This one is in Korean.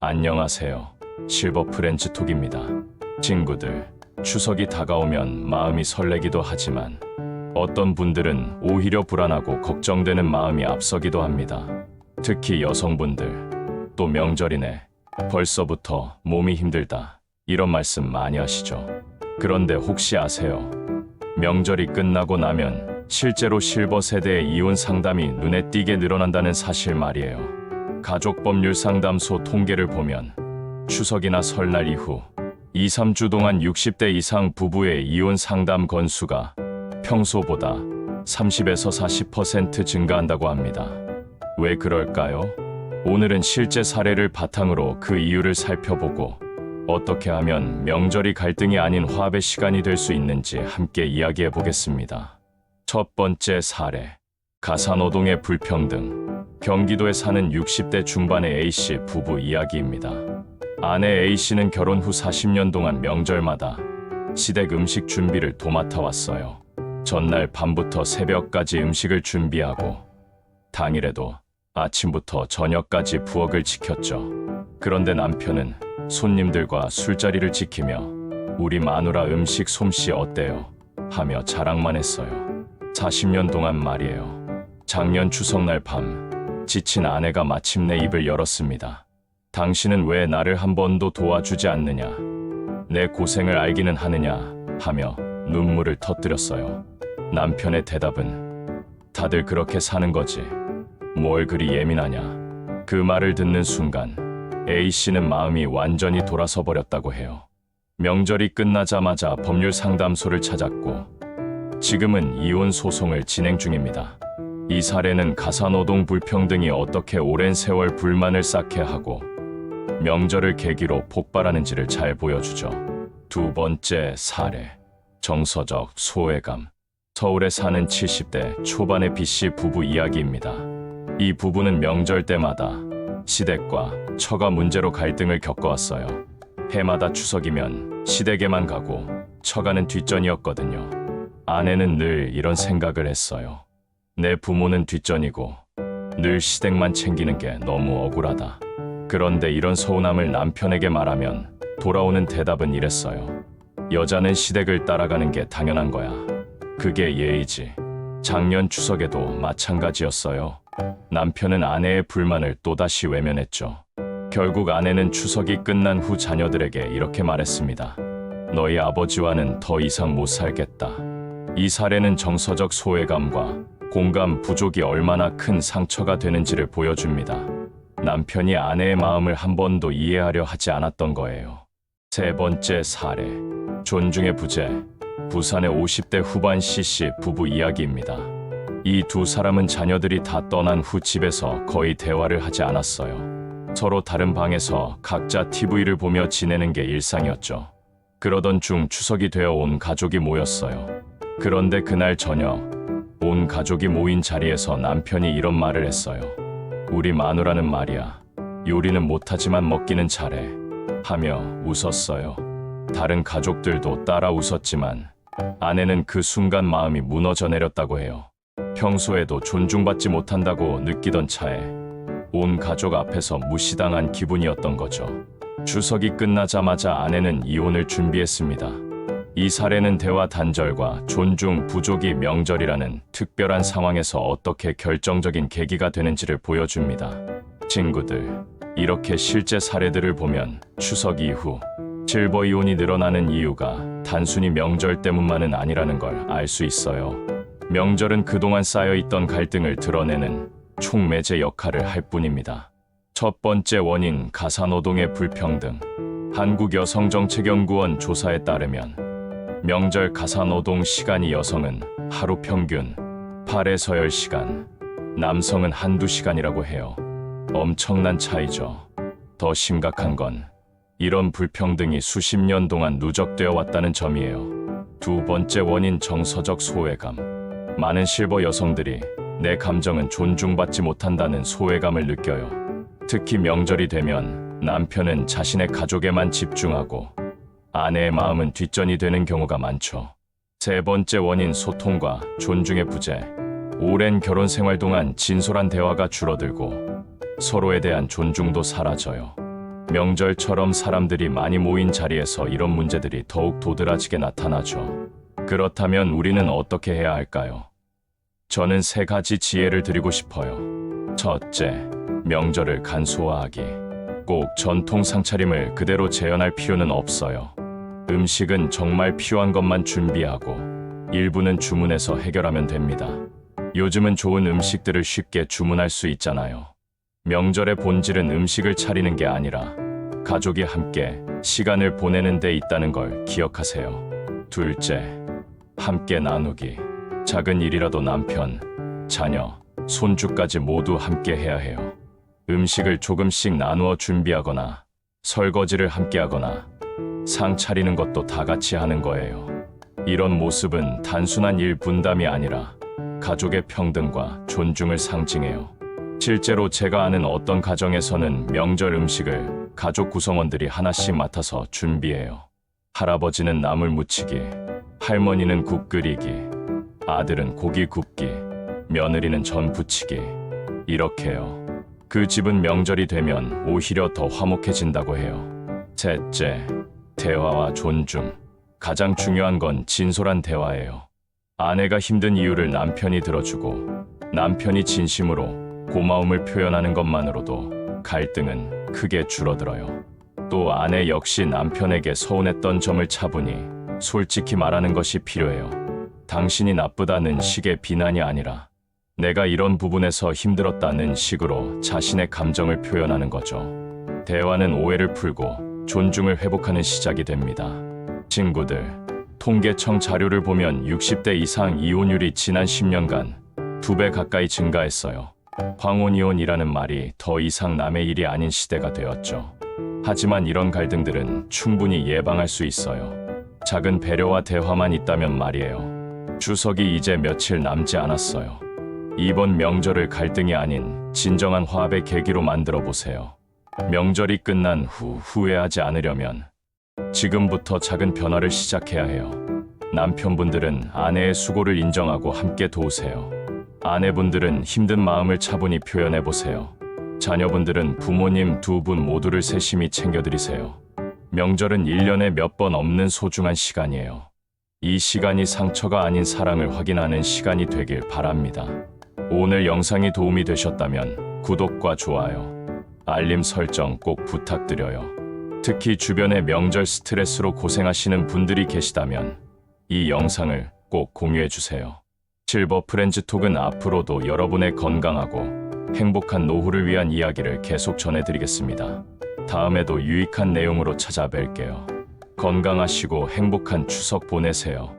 안녕하세요. 실버 프렌즈톡입니다. 친구들, 추석이 다가오면 마음이 설레기도 하지만 어떤 분들은 오히려 불안하고 걱정되는 마음이 앞서기도 합니다. 특히 여성분들, 또 명절이네. 벌써부터 몸이 힘들다. 이런 말씀 많이 하시죠. 그런데 혹시 아세요? 명절이 끝나고 나면 실제로 실버 세대의 이혼 상담이 눈에 띄게 늘어난다는 사실 말이에요. 가족법률상담소 통계를 보면 추석이나 설날 이후 2, 3주 동안 60대 이상 부부의 이혼 상담 건수가 평소보다 30에서 40% 증가한다고 합니다. 왜 그럴까요? 오늘은 실제 사례를 바탕으로 그 이유를 살펴보고 어떻게 하면 명절이 갈등이 아닌 화합의 시간이 될 수 있는지 함께 이야기해 보겠습니다. 첫 번째 사례, 가사노동의 불평등. 경기도에 사는 60대 중반의 A씨 부부 이야기입니다. 아내 A씨는 결혼 후 40년 동안 명절마다 시댁 음식 준비를 도맡아 왔어요. 전날 밤부터 새벽까지 음식을 준비하고 당일에도 아침부터 저녁까지 부엌을 지켰죠. 그런데 남편은 손님들과 술자리를 지키며 우리 마누라 음식 솜씨 어때요? 하며 자랑만 했어요. 40년 동안 말이에요. 작년 추석날 밤 지친 아내가 마침내 입을 열었습니다. 당신은 왜 나를 한 번도 도와주지 않느냐? 내 고생을 알기는 하느냐? 하며 눈물을 터뜨렸어요. 남편의 대답은 다들 그렇게 사는 거지. 뭘 그리 예민하냐? 그 말을 듣는 순간 A씨는 마음이 완전히 돌아서 버렸다고 해요. 명절이 끝나자마자 법률 상담소를 찾았고 지금은 이혼 소송을 진행 중입니다. 이 사례는 가사노동 불평등이 어떻게 오랜 세월 불만을 쌓게 하고 명절을 계기로 폭발하는지를 잘 보여주죠. 두 번째 사례, 정서적 소외감. 서울에 사는 70대 초반의 B씨 부부 이야기입니다. 이 부부는 명절 때마다 시댁과 처가 문제로 갈등을 겪어왔어요. 해마다 추석이면 시댁에만 가고 처가는 뒷전이었거든요. 아내는 늘 이런 생각을 했어요. 내 부모는 뒷전이고 늘 시댁만 챙기는 게 너무 억울하다. 그런데 이런 서운함을 남편에게 말하면 돌아오는 대답은 이랬어요. 여자는 시댁을 따라가는 게 당연한 거야. 그게 예의지. 작년 추석에도 마찬가지였어요. 남편은 아내의 불만을 또다시 외면했죠. 결국 아내는 추석이 끝난 후 자녀들에게 이렇게 말했습니다. 너희 아버지와는 더 이상 못 살겠다. 이 사례는 정서적 소외감과 공감 부족이 얼마나 큰 상처가 되는지를 보여줍니다. 남편이 아내의 마음을 한 번도 이해하려 하지 않았던 거예요. 세 번째 사례, 존중의 부재. 부산의 50대 후반 C씨 부부 이야기입니다. 이 두 사람은 자녀들이 다 떠난 후 집에서 거의 대화를 하지 않았어요. 서로 다른 방에서 각자 TV를 보며 지내는 게 일상이었죠. 그러던 중 추석이 되어 온 가족이 모였어요. 그런데 그날 저녁 온 가족이 모인 자리에서 남편이 이런 말을 했어요. 우리 마누라는 말이야. 요리는 못하지만 먹기는 잘해. 하며 웃었어요. 다른 가족들도 따라 웃었지만 아내는 그 순간 마음이 무너져 내렸다고 해요. 평소에도 존중받지 못한다고 느끼던 차에 온 가족 앞에서 무시당한 기분이었던 거죠. 추석이 끝나자마자 아내는 이혼을 준비했습니다. 이 사례는 대화 단절과 존중 부족이 명절이라는 특별한 상황에서 어떻게 결정적인 계기가 되는지를 보여줍니다. 친구들, 이렇게 실제 사례들을 보면 추석 이후 실버 이혼이 늘어나는 이유가 단순히 명절 때문만은 아니라는 걸 알 수 있어요. 명절은 그동안 쌓여있던 갈등을 드러내는 촉매제 역할을 할 뿐입니다. 첫 번째 원인, 가사노동의 불평등. 한국여성정책연구원 조사에 따르면 명절 가사노동 시간이 여성은 하루 평균 8에서 10시간, 남성은 한두 시간이라고 해요. 엄청난 차이죠. 더 심각한 건 이런 불평등이 수십 년 동안 누적되어 왔다는 점이에요. 두 번째 원인, 정서적 소외감. 많은 실버 여성들이 내 감정은 존중받지 못한다는 소외감을 느껴요. 특히 명절이 되면 남편은 자신의 가족에만 집중하고 아내의 마음은 뒷전이 되는 경우가 많죠. 세 번째 원인, 소통과 존중의 부재. 오랜 결혼 생활 동안 진솔한 대화가 줄어들고 서로에 대한 존중도 사라져요. 명절처럼 사람들이 많이 모인 자리에서 이런 문제들이 더욱 도드라지게 나타나죠. 그렇다면 우리는 어떻게 해야 할까요? 저는 3가지 지혜를 드리고 싶어요. 첫째, 명절을 간소화하기. 꼭 전통 상차림을 그대로 재현할 필요는 없어요. 음식은 정말 필요한 것만 준비하고 일부는 주문해서 해결하면 됩니다. 요즘은 좋은 음식들을 쉽게 주문할 수 있잖아요. 명절의 본질은 음식을 차리는 게 아니라 가족이 함께 시간을 보내는 데 있다는 걸 기억하세요. 둘째, 함께 나누기. 작은 일이라도 남편, 자녀, 손주까지 모두 함께 해야 해요. 음식을 조금씩 나누어 준비하거나 설거지를 함께 하거나 상 차리는 것도 다 같이 하는 거예요. 이런 모습은 단순한 일 분담이 아니라 가족의 평등과 존중을 상징해요. 실제로 제가 아는 어떤 가정에서는 명절 음식을 가족 구성원들이 하나씩 맡아서 준비해요. 할아버지는 나물 무치기, 할머니는 국 끓이기, 아들은 고기 굽기, 며느리는 전 부치기. 이렇게요. 그 집은 명절이 되면 오히려 더 화목해진다고 해요. 셋째, 대화와 존중. 가장 중요한 건 진솔한 대화예요. 아내가 힘든 이유를 남편이 들어주고 남편이 진심으로 고마움을 표현하는 것만으로도 갈등은 크게 줄어들어요. 또 아내 역시 남편에게 서운했던 점을 차분히 솔직히 말하는 것이 필요해요. 당신이 나쁘다는 식의 비난이 아니라 내가 이런 부분에서 힘들었다는 식으로 자신의 감정을 표현하는 거죠. 대화는 오해를 풀고 존중을 회복하는 시작이 됩니다. 친구들, 통계청 자료를 보면 60대 이상 이혼율이 지난 10년간 2배 가까이 증가했어요. 황혼이혼이라는 말이 더 이상 남의 일이 아닌 시대가 되었죠. 하지만 이런 갈등들은 충분히 예방할 수 있어요. 작은 배려와 대화만 있다면 말이에요. 추석이 이제 며칠 남지 않았어요. 이번 명절을 갈등이 아닌 진정한 화합의 계기로 만들어 보세요. 명절이 끝난 후 후회하지 않으려면 지금부터 작은 변화를 시작해야 해요. 남편분들은 아내의 수고를 인정하고 함께 도우세요. 아내분들은 힘든 마음을 차분히 표현해 보세요. 자녀분들은 부모님 2분 모두를 세심히 챙겨드리세요. 명절은 1년에 몇 번 없는 소중한 시간이에요. 이 시간이 상처가 아닌 사랑을 확인하는 시간이 되길 바랍니다. 오늘 영상이 도움이 되셨다면 구독과 좋아요, 알림 설정 꼭 부탁드려요. 특히 주변에 명절 스트레스로 고생하시는 분들이 계시다면 이 영상을 꼭 공유해주세요. 실버 프렌즈톡은 앞으로도 여러분의 건강하고 행복한 노후를 위한 이야기를 계속 전해드리겠습니다. 다음에도 유익한 내용으로 찾아뵐게요. 건강하시고 행복한 추석 보내세요.